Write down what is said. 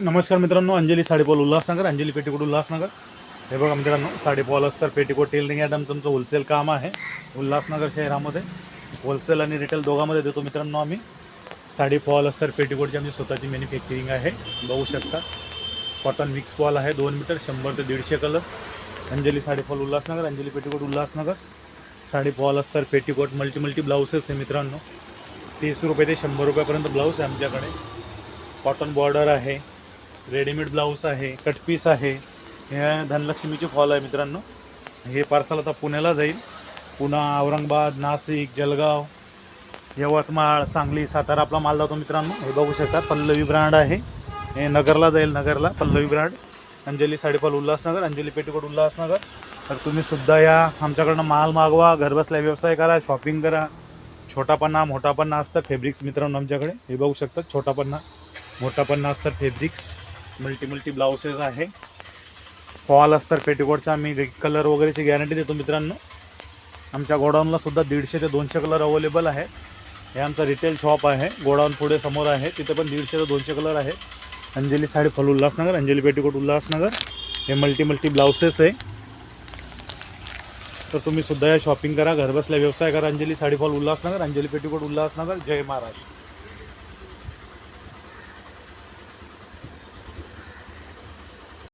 नमस्कार मित्रांनो, अंजली साडीपॉल उल्हासनगर, अंजली पेटीकोट उल्हासनगर। हे बघा मित्रांनो, साडीपॉल अस्तर पेटीकोट टेलरिंग आयटमचं आमचं होलसेल काम आहे उल्हासनगर शहरामध्ये। होलसेल आणि रिटेल दोघांमध्ये देतो मित्रांनो आम्ही। साडीपॉल अस्तर पेटीकोटची आमची स्वतःची मॅन्युफॅक्चरिंग आहे, बघू शकता। कॉटन मिक्स पॉल आहे 2 मीटर, 100 ते 150 कलर। अंजली साडीपॉल उल्हासनगर, अंजली पेटीकोट उल्हासनगर। साडीपॉल अस्तर पेटीकोट मल्टी ब्लाउसेस आहे मित्रांनो। 30 रुपये ते 100 रुपयापर्यंत ब्लाउज आहे आमच्याकडे। कॉटन बॉर्डर आहे, रेडीमेड ब्लाउज आहे, कट पीस आहे। हे धनलक्ष्मीची फॉल आहे मित्रांनो। हे पार्सल आता पुण्याला जाईल। पुणे, औरंगाबाद, नाशिक, जळगाव, यवतमाळ, सांगली, सातारा आपला माल जातो मित्रांनो। हे बघू शकता, पल्लवी ब्रँड आहे। हे नगरला जाईल, नगरला पल्लवी ब्रँड। अंजली साडीपॉल उल्हासनगर, अंजली पेटीकोट उल्हासनगर। तर तुम्ही सुद्धा या, आमच्याकडनं माल मागवा, घरबसल्या व्यवसाय करा, शॉपिंग करा। छोटा पन्ना मोठा पन्ना असतं फॅब्रिक्स मित्रांनो आमच्याकडे। हे बघू शकता, छोटा पन्ना मोठा पन्ना असतं फॅब्रिक्स। मल्टी ब्लाउसेस आहे। फॉल अस्तर पेटीकोटचा आम्ही कलर वगैरेची गॅरंटी देतो मित्रांनो। आमच्या गोडाऊनला सुद्धा 150 ते 200 कलर अवेलेबल आहेत। हे आमचा रिटेल शॉप आहे, गोडाऊन पुढे समोर आहे, तिथे पण 150 ते 200 कलर आहेत। अंजली साडीपॉल उल्हासनगर, अंजली पेटीकोट उल्हासनगर। हे मल्टी ब्लाउसेस आहे। तर तुम्ही सुद्धा या, शॉपिंग करा, घरबसल्या व्यवसाय करा। अंजली साडीपॉल उल्हासनगर, अंजली पेटीकोट उल्हासनगर। जय महाराष्ट्र।